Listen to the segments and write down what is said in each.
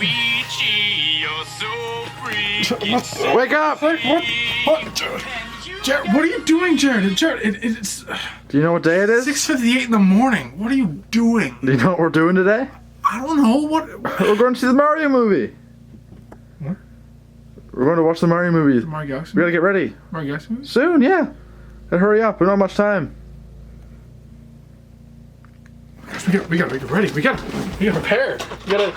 Peachy, you're so freaky. Wake up! What? Jared, what are you doing, Jared? Jared, it's Do you know what day it is? 6:58 in the morning. What are you doing? Do you know what we're doing today? I don't know. What? We're going to see the Mario movie. What? We're going to watch the Mario movie. Mario Galaxy? We gotta get ready. Mario Galaxy movie? Soon, yeah. Gotta hurry up. We don't have much time. We gotta get ready. We gotta prepare. We gotta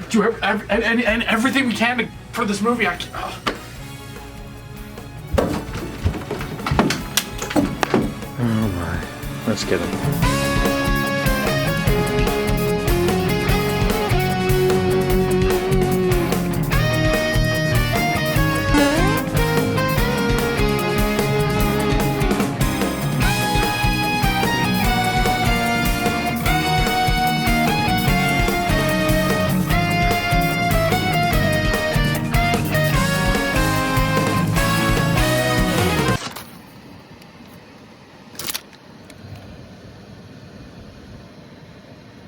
do everything we can for this movie. Oh my. Let's get it.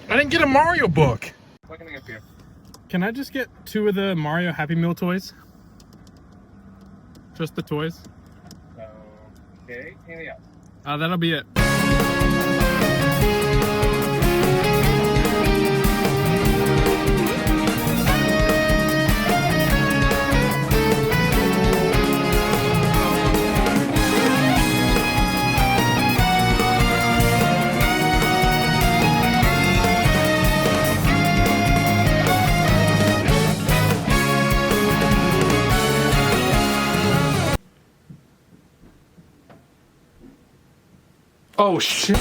I didn't get a Mario book. Looking up here. Can I just get 2 of the Mario Happy Meal toys? Just the toys? Okay, anything else? That'll be it. Oh shit.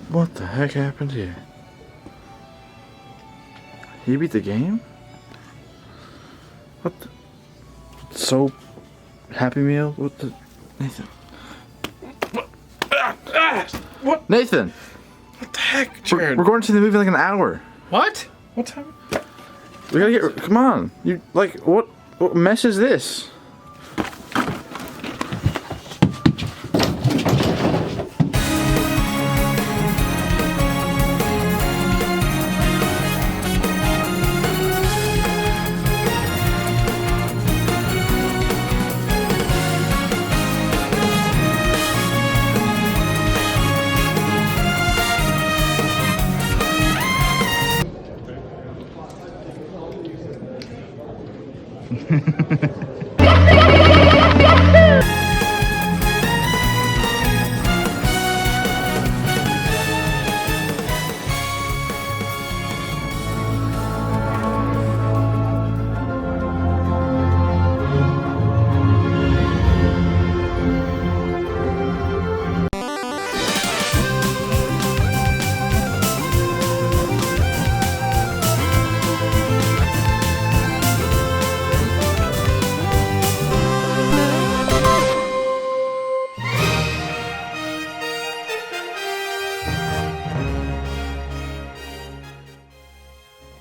What the heck happened here? He beat the game? What the? So, Happy Meal? What the? Nathan. What? Nathan! What the heck, Jared? We're going to see the movie in like an hour. What? What time? We gotta get. Come on. You, like, what mess is this?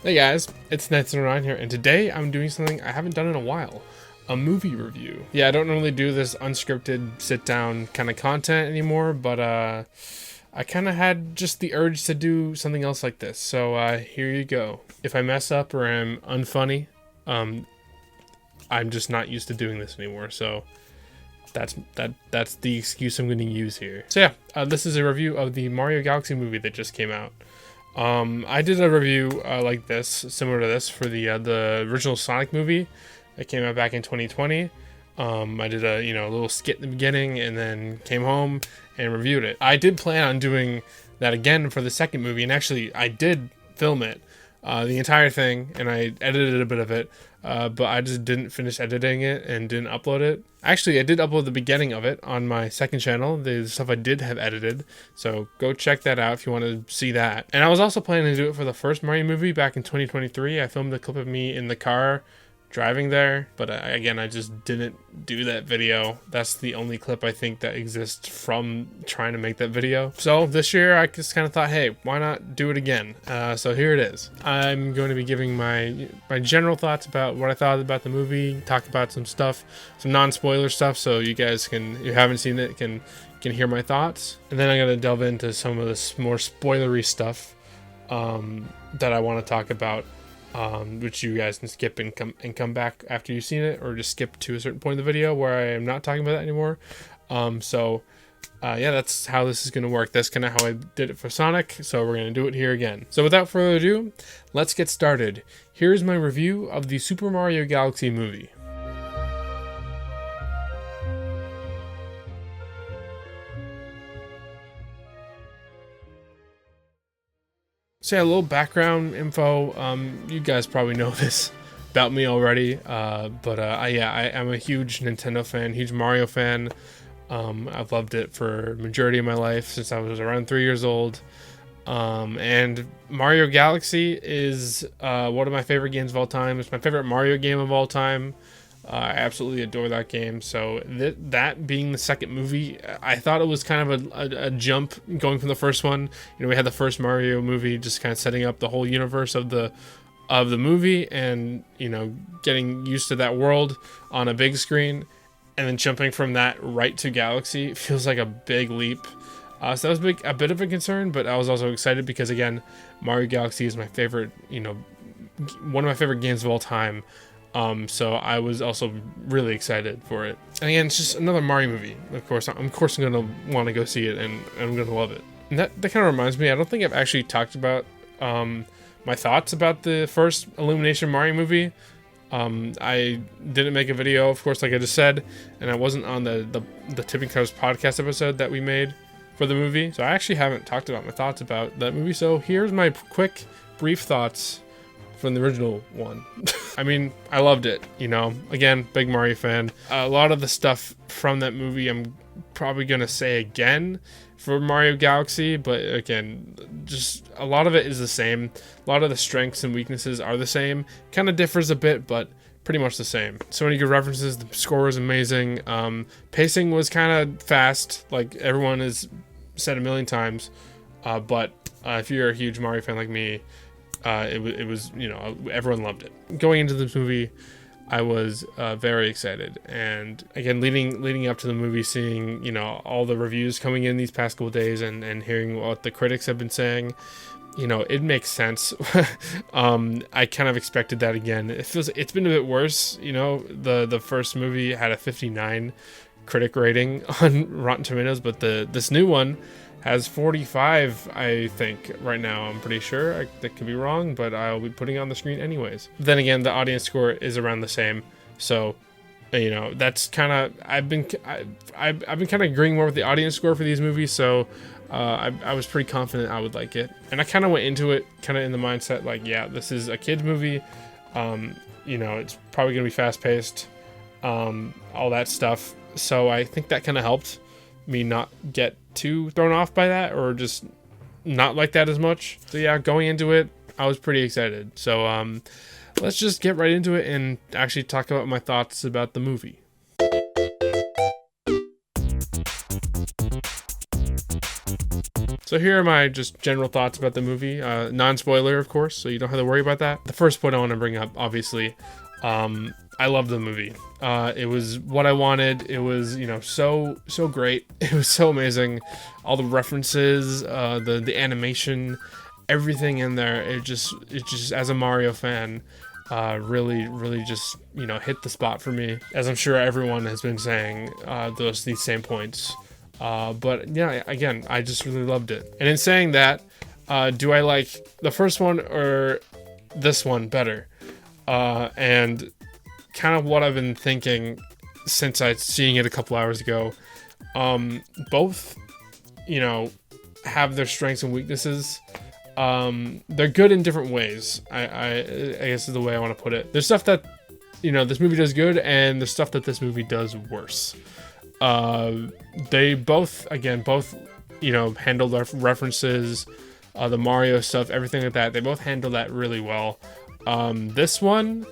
Hey guys, it's TheNathan709 here, and today I'm doing something I haven't done in a while. A movie review. Yeah, I don't normally do this unscripted, sit-down kind of content anymore, but I kind of had just the urge to do something else like this, so here you go. If I mess up or I'm unfunny, I'm just not used to doing this anymore, so that's the excuse I'm going to use here. So yeah, this is a review of the Mario Galaxy movie that just came out. I did a review like this, similar to this, for the original Sonic movie that came out back in 2020. I did a little skit in the beginning, and then came home and reviewed it. I did plan on doing that again for the second movie, and actually I did film it, the entire thing, and I edited a bit of it, but I just didn't finish editing it and didn't upload it. Actually, I did upload the beginning of it on my second channel, the stuff I did have edited, so go check that out if you want to see that. And I was also planning to do it for the first Mario movie back in 2023. I filmed a clip of me in the car driving there, but again, I just didn't do that video. That's the only clip I think that exists from trying to make that video. So this year I just kind of thought, hey, why not do it again? So here it is. I'm going to be giving my general thoughts about what I thought about the movie, talk about some stuff, some non-spoiler stuff, so you guys can, if you haven't seen it, can hear my thoughts. And then I'm going to delve into some of this more spoilery stuff that I want to talk about, which you guys can skip and come back after you've seen it, or just skip to a certain point of the video where I am not talking about that anymore. Yeah, that's how this is going to work. That's kind of how I did it for Sonic, so we're going to do it here again. So without further ado, let's get started. Here's my review of the Super Mario Galaxy movie. So yeah, a little background info. You guys probably know this about me already, but I am a huge Nintendo fan, huge Mario fan. I've loved it for majority of my life since I was around 3 years old. And Mario Galaxy is one of my favorite games of all time. It's my favorite Mario game of all time. I absolutely adore that game. So that being the second movie, I thought it was kind of a jump going from the first one. You know, we had the first Mario movie just kind of setting up the whole universe of the movie, and you know, getting used to that world on a big screen, and then jumping from that right to Galaxy feels like a big leap. So that was a bit of a concern, but I was also excited because, again, Mario Galaxy is my favorite, you know, one of my favorite games of all time. So I was also really excited for it. And again, it's just another Mario movie. Of course, I'm going to want to go see it, and I'm going to love it. And that kind of reminds me, I don't think I've actually talked about my thoughts about the first Illumination Mario movie. I didn't make a video, of course, like I just said, and I wasn't on the Tipping Toes podcast episode that we made for the movie. So I actually haven't talked about my thoughts about that movie. So here's my quick, brief thoughts from the original one. I mean, I loved it, you know. Again, big Mario fan. A lot of the stuff from that movie I'm probably going to say again for Mario Galaxy, but again, just a lot of it is the same. A lot of the strengths and weaknesses are the same. Kind of differs a bit, but pretty much the same. So many good references. The score was amazing. Pacing was kind of fast, like everyone has said a million times. But if you're a huge Mario fan like me, it was, you know, everyone loved it. Going into this movie, I was very excited, and again, leading up to the movie, seeing, you know, all the reviews coming in these past couple days, and hearing what the critics have been saying, you know, it makes sense. I kind of expected that again. It's been a bit worse, you know. The first movie had a 59 critic rating on Rotten Tomatoes, but this new one has 45, I think, right now. I'm pretty sure. That could be wrong, but I'll be putting it on the screen anyways. Then again, the audience score is around the same, so, you know, that's kind of, I've been kind of agreeing more with the audience score for these movies, so I was pretty confident I would like it. And I kind of went into it kind of in the mindset like, yeah, this is a kid's movie. You know, it's probably going to be fast-paced, all that stuff. So I think that kind of helped me not get too thrown off by that, or just not like that as much. So yeah, going into it, I was pretty excited. So let's just get right into it and actually talk about my thoughts about the movie. So here are my just general thoughts about the movie, non-spoiler, of course, so you don't have to worry about that. The first point I want to bring up, obviously, I love the movie. It was what I wanted. It was, you know, so great. It was so amazing. All the references, the animation, everything in there. It just as a Mario fan, really just, you know, hit the spot for me. As I'm sure everyone has been saying, these same points. But yeah, again, I just really loved it. And in saying that, do I like the first one or this one better? And kind of what I've been thinking since I seeing it a couple hours ago. Both, you know, have their strengths and weaknesses. They're good in different ways. I guess is the way I want to put it. There's stuff that, you know, this movie does good, and there's stuff that this movie does worse. They both, you know, handle their references, the Mario stuff, everything like that. They both handle that really well. This one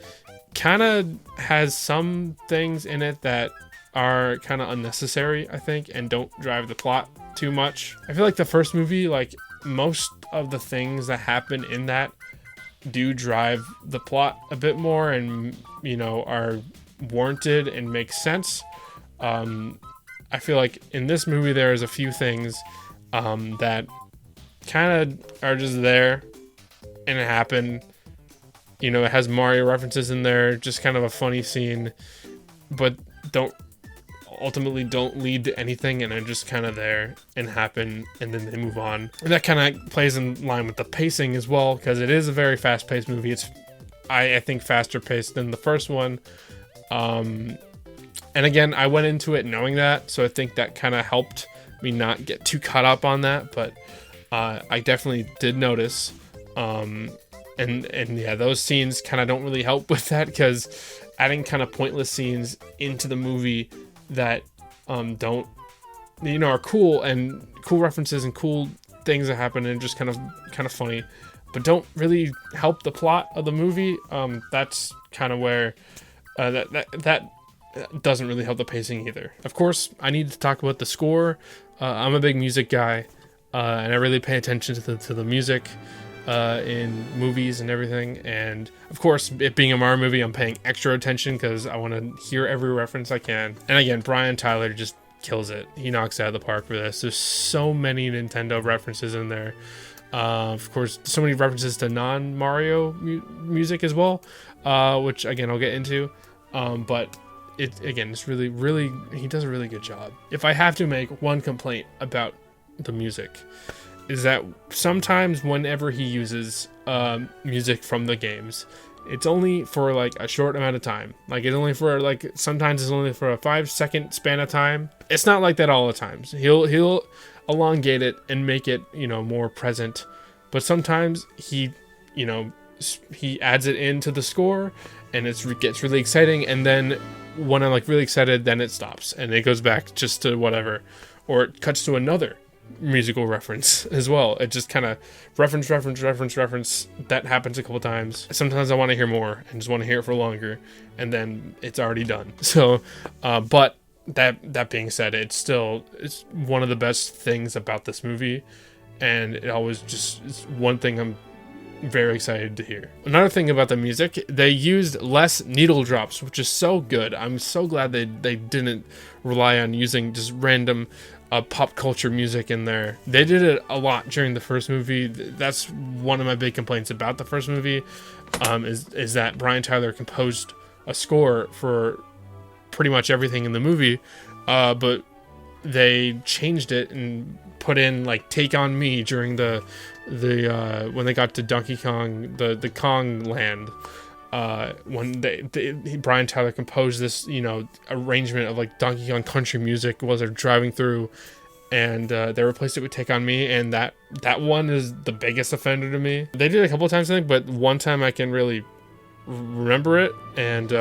kind of has some things in it that are kind of unnecessary, I think, and don't drive the plot too much. I feel like the first movie, like most of the things that happen in that do drive the plot a bit more and, you know, are warranted and make sense. I feel like in this movie there's a few things that kind of are just there and it happened. You know, it has Mario references in there, just kind of a funny scene, but ultimately don't lead to anything, and are just kind of there and happen, and then they move on. And that kind of plays in line with the pacing as well, because it is a very fast-paced movie. It's, I think, faster paced than the first one. And again, I went into it knowing that, so I think that kind of helped me not get too caught up on that, but I definitely did notice. And yeah, those scenes kind of don't really help with that, because adding kind of pointless scenes into the movie that don't, you know, are cool and cool references and cool things that happen and just kind of funny, but don't really help the plot of the movie. That's kind of where that doesn't really help the pacing either. Of course, I need to talk about the score. I'm a big music guy, and I really pay attention to the music in movies and everything. And of course, it being a Mario movie, I'm paying extra attention because I want to hear every reference I can. And again, Brian Tyler just kills it. He knocks it out of the park for this. There's so many Nintendo references in there. Of course, so many references to non-Mario music as well, which again I'll get into. But it's really, really, he does a really good job. If I have to make one complaint about the music, is that sometimes whenever he uses music from the games, it's only for like a short amount of time. Like it's only for like, sometimes it's only for a 5-second span of time. It's not like that all the times. He'll elongate it and make it, you know, more present. But sometimes he adds it into the score and it gets really exciting. And then when I'm like really excited, then it stops and it goes back just to whatever, or it cuts to another musical reference as well. It just kind of reference. That happens a couple times. Sometimes I want to hear more and just want to hear it for longer, and then it's already done. So, but that being said, it's one of the best things about this movie, and it always just is one thing I'm very excited to hear. Another thing about the music, they used less needle drops, which is so good. I'm so glad they didn't rely on using just random pop culture music in there. They did it a lot during the first movie. That's one of my big complaints about the first movie, is that Brian Tyler composed a score for pretty much everything in the movie, but they changed it and put in like "Take on Me" during the when they got to Donkey Kong, the Kong land. When Brian Tyler composed this, you know, arrangement of like Donkey Kong country music while they're driving through, and they replaced it with "Take on Me," and that one is the biggest offender to me. They did it a couple of times, I think, but one time I can really remember it, and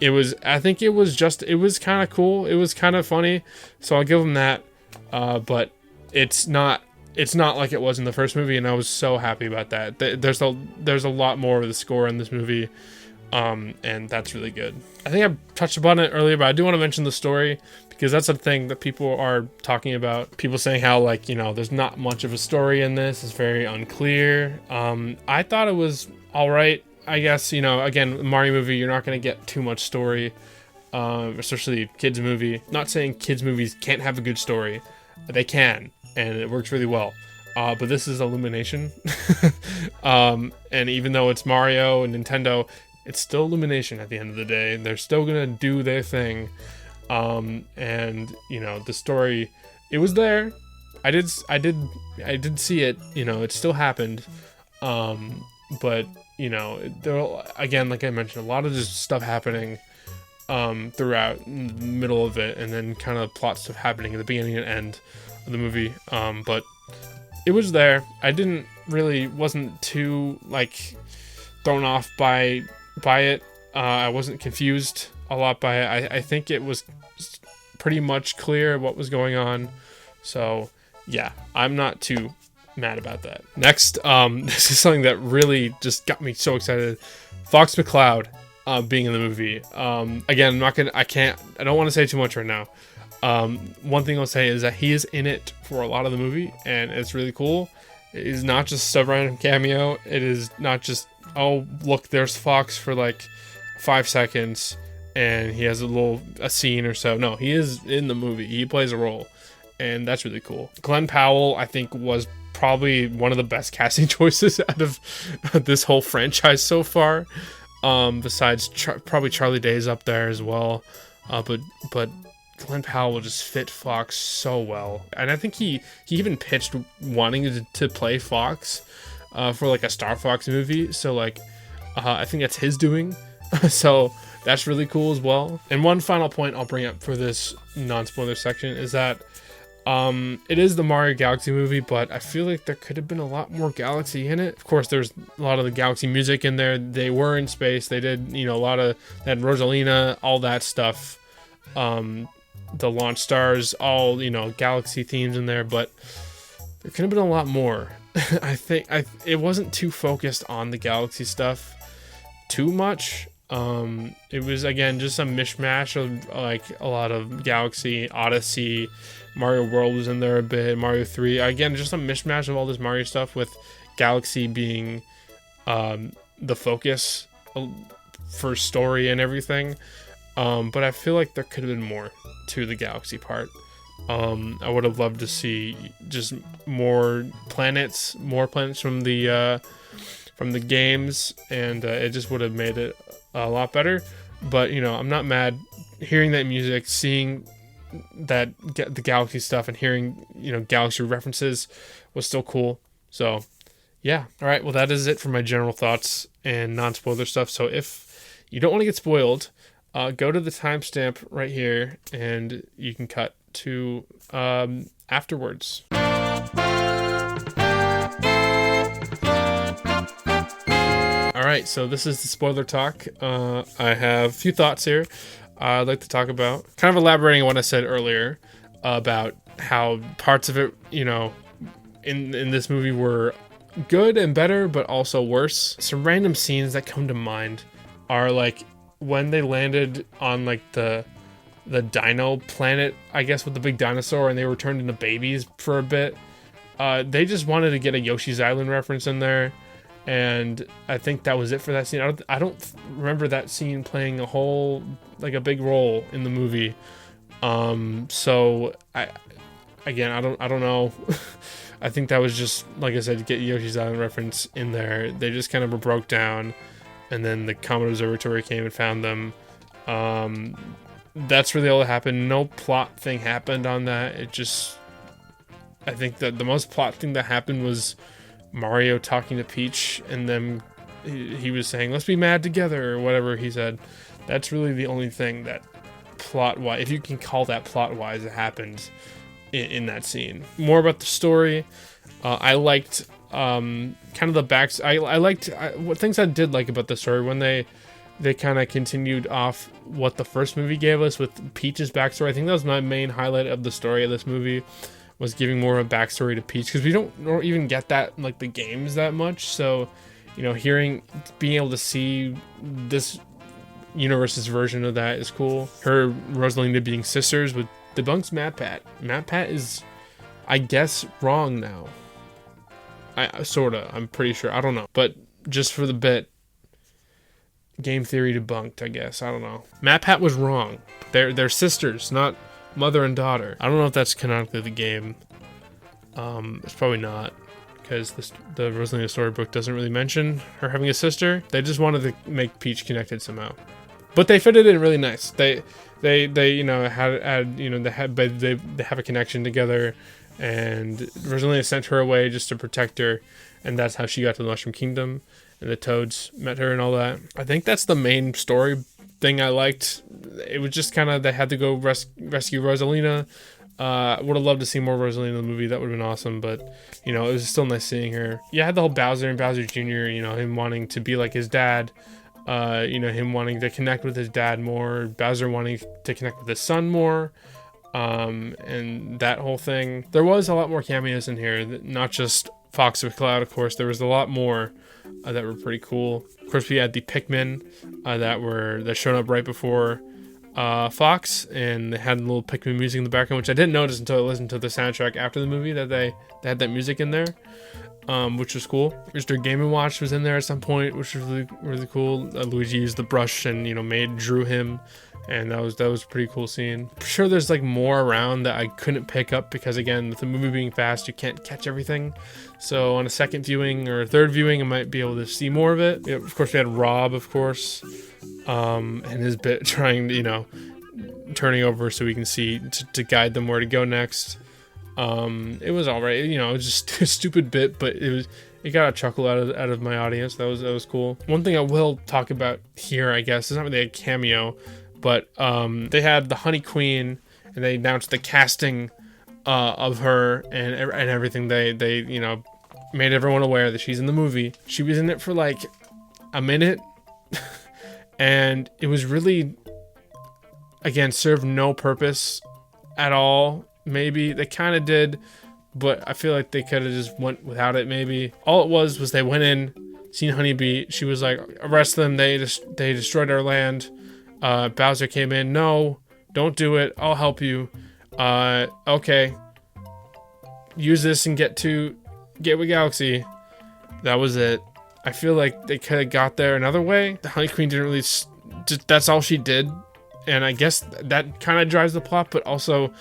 it was kind of cool. It was kind of funny, so I'll give them that. But it's not like it was in the first movie, and I was so happy about that. There's a lot more of the score in this movie, and that's really good. I think I touched upon it earlier, but I do want to mention the story, because that's a thing that people are talking about. People saying how, like, you know, there's not much of a story in this. It's very unclear. I thought it was all right. I guess, you know, again, Mario movie, you're not going to get too much story, especially a kids movie. Not saying kids movies can't have a good story. They can, and it works really well. But this is Illumination. And even though it's Mario and Nintendo, it's still Illumination at the end of the day. They're still going to do their thing. And, you know, the story, it was there. I did see it, you know, it still happened. But, you know, there, again, like I mentioned, a lot of just stuff happening throughout in the middle of it, and then kind of plot stuff happening at the beginning and end of the movie. But it was there. I wasn't too like thrown off by it. I wasn't confused a lot by it. I think it was pretty much clear what was going on. So yeah, I'm not too mad about that. Next, this is something that really just got me so excited Fox McCloud being in the movie. Again, I don't want to say too much right now. One thing I'll say is that he is in it for a lot of the movie, and it's really cool. It is not just a random cameo. It is not just, oh, look, there's Fox for like 5 seconds, and he has a scene or so. No, he is in the movie. He plays a role, and that's really cool. Glenn Powell, I think, was probably one of the best casting choices out of this whole franchise so far. Besides probably Charlie Day's up there as well. But Glenn Powell will just fit Fox so well. And I think he even pitched wanting to play Fox for like a Star Fox movie. So like I think that's his doing. So that's really cool as well. And one final point I'll bring up for this non-spoiler section is that it is the Mario Galaxy movie, but I feel like there could have been a lot more Galaxy in it. Of course, there's a lot of the Galaxy music in there. They were in space. They did, a lot of that Rosalina, all that stuff. The launch stars, all, Galaxy themes in there, but there could have been a lot more. I think it wasn't too focused on the Galaxy stuff too much. It was, again, just a mishmash of like a lot of Galaxy, Odyssey, Mario World was in there a bit, Mario 3. Again, just a mishmash of all this Mario stuff with Galaxy being the focus for story and everything. But I feel like there could have been more to the Galaxy part. I would have loved to see just more planets from the games, and it just would have made it a lot better. But I'm not mad. Hearing that music, seeing that the Galaxy stuff, and hearing Galaxy references was still cool. So yeah, all right, well, that is it for my general thoughts and non-spoiler stuff. So if you don't want to get spoiled, go to the timestamp right here and you can cut to afterwards. Alright, so this is the spoiler talk. I have a few thoughts here I'd like to talk about. Kind of elaborating on what I said earlier about how parts of it, in this movie were good and better, but also worse. Some random scenes that come to mind are like when they landed on like the dino planet, I guess, with the big dinosaur, and they were turned into babies for a bit. They just wanted to get a Yoshi's Island reference in there. And I think that was it for that scene. I don't remember that scene playing a big role in the movie. So I don't know. I think that was just, like I said, to get Yoshi's Island reference in there. They just kind of broke down, and then the Comet Observatory came and found them. That's really all that happened. No plot thing happened on that. I think that the most plot thing that happened was Mario talking to Peach, and then he was saying, let's be mad together, or whatever he said. That's really the only thing that plot-wise, if you can call that plot-wise, that happened in that scene. More about the story. I liked kind of the backs. I liked what things I did like about the story when they kind of continued off what the first movie gave us with Peach's backstory. I think that was my main highlight of the story of this movie, was giving more of a backstory to Peach, because we don't even get that in like the games that much. So, being able to see this universe's version of that is cool. Her Rosalina being sisters with debunks MatPat. MatPat is, I guess, wrong now. I'm pretty sure. I don't know. But just for the bit, game theory debunked, I guess. I don't know. MatPat was wrong. They're sisters, not mother and daughter. I don't know if that's canonically the game. It's probably not, because the Rosalina storybook doesn't really mention her having a sister. They just wanted to make Peach connected somehow, but they fitted in really nice. They have a connection together, and Rosalina sent her away just to protect her, and that's how she got to the Mushroom Kingdom, and the Toads met her and all that. I think that's the main story thing I liked. It was just kind of, they had to go rescue Rosalina. Would have loved to see more Rosalina in the movie. That would have been awesome, but it was still nice seeing her. Yeah, I had the whole Bowser and Bowser Jr., him wanting to be like his dad, him wanting to connect with his dad more, Bowser wanting to connect with his son more, and that whole thing. There was a lot more cameos in here, not just Fox McCloud, of course, there was a lot more that were pretty cool. Of course, we had the Pikmin that showed up right before Fox, and they had a little Pikmin music in the background, which I didn't notice until I listened to the soundtrack after the movie that they had that music in there, which was cool. Mr. Game & Watch was in there at some point, which was really, really cool. Luigi used the brush and drew him, and that was a pretty cool scene. I'm sure there's like more around that I couldn't pick up because, again, with the movie being fast, you can't catch everything. So on a second viewing or third viewing, I might be able to see more of it. Of course, we had Rob, of course, and his bit trying to, turning over so we can see to guide them where to go next. It was all right. It was just a stupid bit, but it got a chuckle out of my audience. That was cool. One thing I will talk about here, I guess, is not really a cameo, but they had the Honey Queen, and they announced the casting of her and everything. They made everyone aware that she's in the movie. She was in it for like a minute, and it was really, again, served no purpose at all. Maybe they kind of did, but I feel like they could have just went without it. Maybe all it was they went in, seen Honeybee. She was like, arrest them. They destroyed our land. Bowser came in. No, don't do it. I'll help you. Okay. Use this and get to Gateway Galaxy. That was it. I feel like they could have got there another way. The Honey Queen didn't really. That's all she did, and I guess that kind of drives the plot. But also,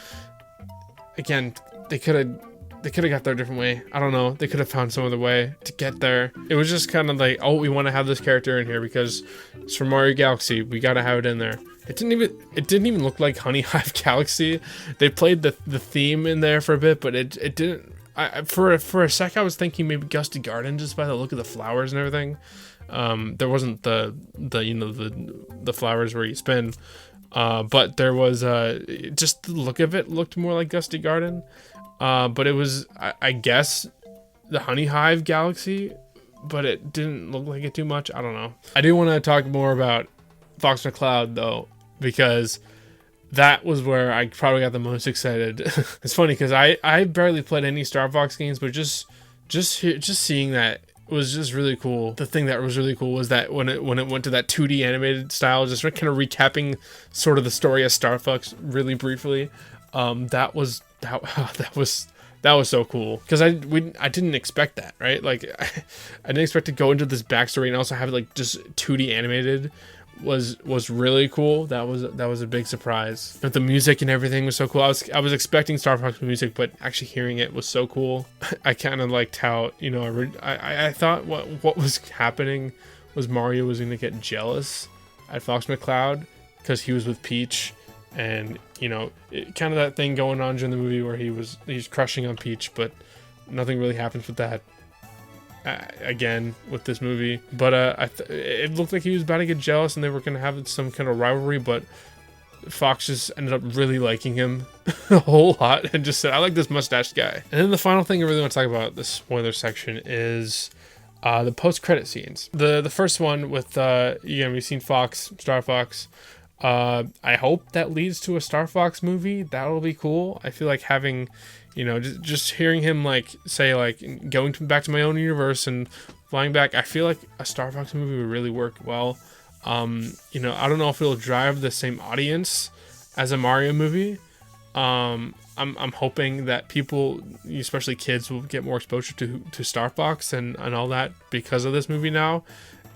again, they could have got there a different way. I don't know. They could have found some other way to get there. It was just kind of like, oh, we want to have this character in here because it's from Mario Galaxy. We got to have it in there. It didn't even look like Honey Hive Galaxy. They played the theme in there for a bit, but it didn't. For a sec, I was thinking maybe Gusty Garden just by the look of the flowers and everything. There wasn't the flowers where you spin, but there was just the look of it looked more like Gusty Garden. But it was, I guess, the Honey Hive Galaxy, but it didn't look like it too much. I don't know. I do want to talk more about Fox McCloud though, because that was where I probably got the most excited. It's funny because I barely played any Star Fox games, but just seeing that was just really cool. The thing that was really cool was that when it went to that 2D animated style, just kind of recapping sort of the story of Star Fox really briefly. That was so cool because I didn't expect that, right? Like I didn't expect to go into this backstory and also have it like just 2D animated. Was really cool. That was a big surprise. But the music and everything was so cool. I was expecting Star Fox music, but actually hearing it was so cool. I kind of liked how I thought what was happening was Mario was going to get jealous at Fox McCloud because he was with Peach, and kind of that thing going on during the movie where he's crushing on Peach, but nothing really happens with that. Again with this movie, but it looked like he was about to get jealous and they were going to have some kind of rivalry, but Fox just ended up really liking him a whole lot and just said, I like this mustached guy. And then the final thing I really want to talk about this spoiler section is the post-credit scenes. The first one with we've seen Fox, Star Fox. I hope that leads to a Star Fox movie. That'll be cool. I feel like having just hearing him say going back to my own universe and flying back, I feel like a Star Fox movie would really work well. I don't know if it'll drive the same audience as a Mario movie. I'm hoping that people, especially kids, will get more exposure to Star Fox and all that because of this movie now.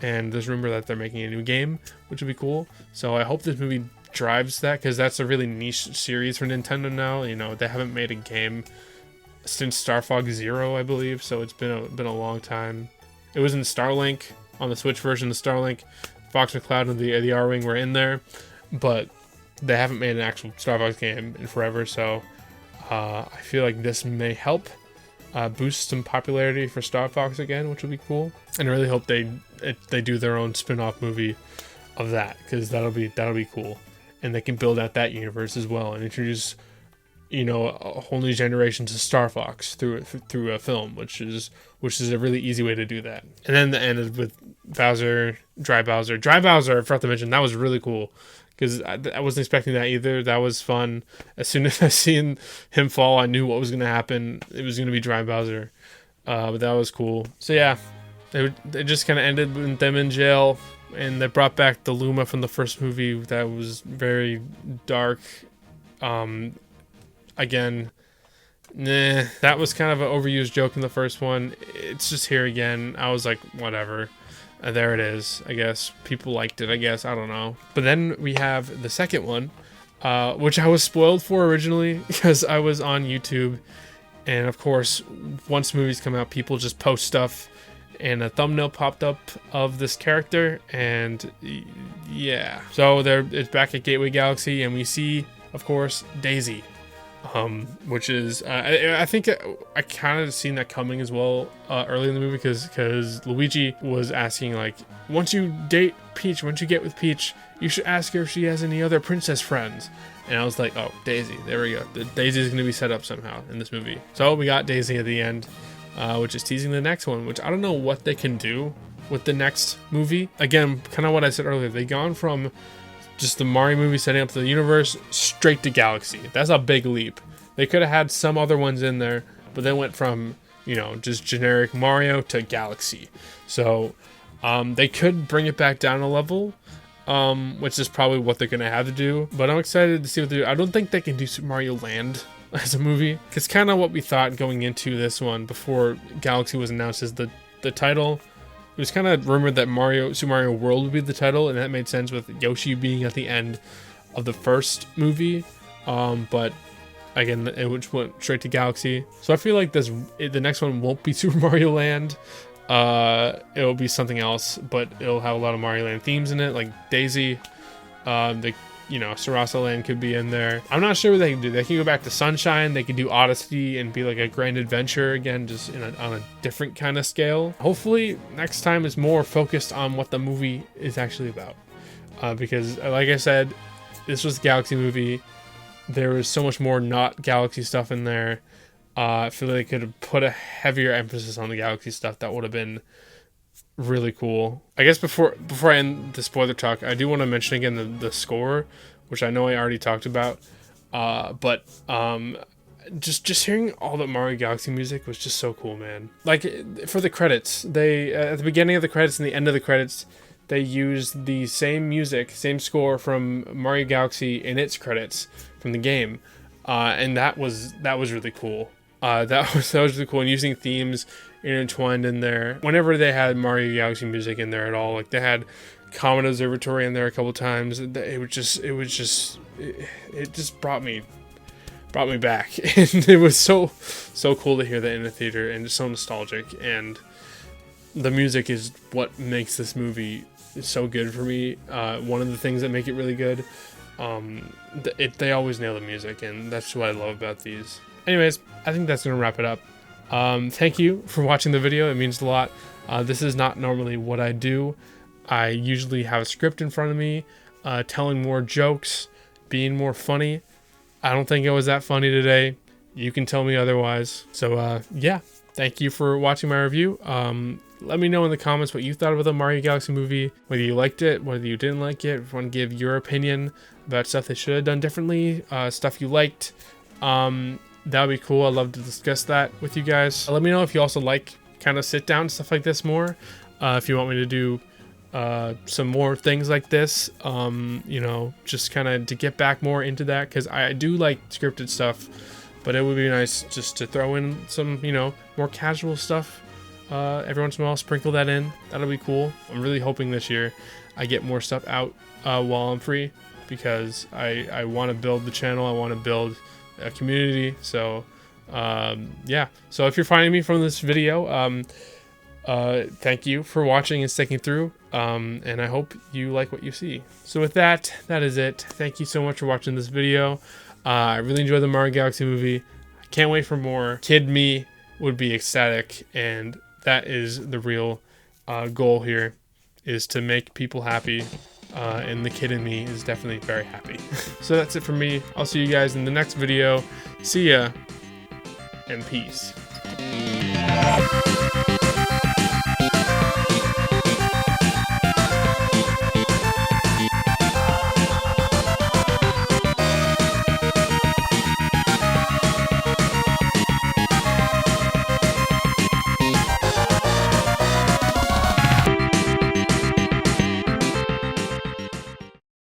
And there's rumor that they're making a new game, which would be cool. So I hope this movie drives that, because that's a really niche series for Nintendo now. They haven't made a game since Star Fox Zero, I believe. So it's been a long time. It was in Starlink, on the Switch version of Starlink. Fox McCloud and the R-Wing were in there, but they haven't made an actual Star Fox game in forever. So I feel like this may help boost some popularity for Star Fox again, which would be cool. And I really hope they do their own spin-off movie of that, because that'll be cool. And they can build out that universe as well and introduce a whole new generation to Star Fox through a film, which is a really easy way to do that. And then the end with Dry Bowser. I forgot to mention, that was really cool because I wasn't expecting that either. That was fun. As soon as I seen him fall, I knew what was going to happen. It was going to be Dry Bowser. but that was cool. So yeah, it just kind of ended with them in jail, and they brought back the Luma from the first movie. That was very dark. Again, nah, that was kind of an overused joke in the first one. It's just here again. I was like, whatever. There it is. I guess people liked it. I guess, I don't know. But then we have the second one, which I was spoiled for originally because I was on YouTube, and of course, once movies come out, people just post stuff, and a thumbnail popped up of this character, and yeah. So it's back at Gateway Galaxy, and we see, of course, Daisy. Which is I think I kind of seen that coming as well early in the movie, because Luigi was asking, like, once you date Peach, once you get with Peach, you should ask her if she has any other princess friends. And I was like, oh, Daisy, there we go. Daisy is going to be set up somehow in this movie. So we got Daisy at the end, which is teasing the next one, which I don't know what they can do with the next movie. Again, kind of what I said earlier, they gone from just the Mario movie setting up the universe straight to Galaxy. That's a big leap. They could have had some other ones in there, but they went from, you know, just generic Mario to Galaxy. So they could bring it back down a level, which is probably what they're going to have to do. But I'm excited to see what they do. I don't think they can do Super Mario Land as a movie. It's kind of what we thought going into this one before Galaxy was announced as the title. It was kind of rumored that Super Mario World would be the title, and that made sense with Yoshi being at the end of the first movie. But again, it went straight to Galaxy. So I feel like the next one won't be Super Mario Land. It'll be something else, but it'll have a lot of Mario Land themes in it, like Daisy. Sarasa Land could be in there. I'm not sure what they can do. They can go back to Sunshine. They can do Odyssey and be like a grand adventure again, just on a different kind of scale. Hopefully next time is more focused on what the movie is actually about. Because like I said, this was a Galaxy movie. There was so much more not Galaxy stuff in there. I feel like they could have put a heavier emphasis on the Galaxy stuff. That would have been really cool. I guess before I end the spoiler talk, I do want to mention again the score, which I know I already talked about. But just hearing all the Mario Galaxy music was just so cool, man. Like for the credits, they at the beginning of the credits and the end of the credits, they used the same music, same score from Mario Galaxy in its credits from the game, and that was really cool. That was really cool, and using themes intertwined in there. Whenever they had Mario Galaxy music in there at all, like they had Comet Observatory in there a couple times, it just brought me back, and it was so cool to hear that in the theater, and just so nostalgic. And the music is what makes this movie so good for me. One of the things that make it really good. They always nail the music, and that's what I love about these. Anyways, I think that's gonna wrap it up. Thank you for watching the video. It means a lot. This is not normally what I do. I usually have a script in front of me, telling more jokes, being more funny. I don't think it was that funny today. You can tell me otherwise. So yeah, thank you for watching my review. Let me know in the comments what you thought about the Mario Galaxy movie, whether you liked it, whether you didn't like it, if you want to give your opinion about stuff they should have done differently, stuff you liked. That would be cool. I'd love to discuss that with you guys. Let me know if you also like kind of sit down stuff like this more. If you want me to do some more things like this, just kind of to get back more into that, because I do like scripted stuff, but it would be nice just to throw in some, more casual stuff. Every once in a while, sprinkle that in. That'll be cool. I'm really hoping this year I get more stuff out while I'm free, because I want to build the channel. I want to build a community. So yeah, so if you're finding me from this video, thank you for watching and sticking through, and I hope you like what you see. So with that is it. Thank you so much for watching this video. I really enjoyed the Mario Galaxy movie. I can't wait for more. Kid me would be ecstatic, and that is the real goal here, is to make people happy. And the kid in me is definitely very happy. So that's it for me. I'll see you guys in the next video. See ya, and peace.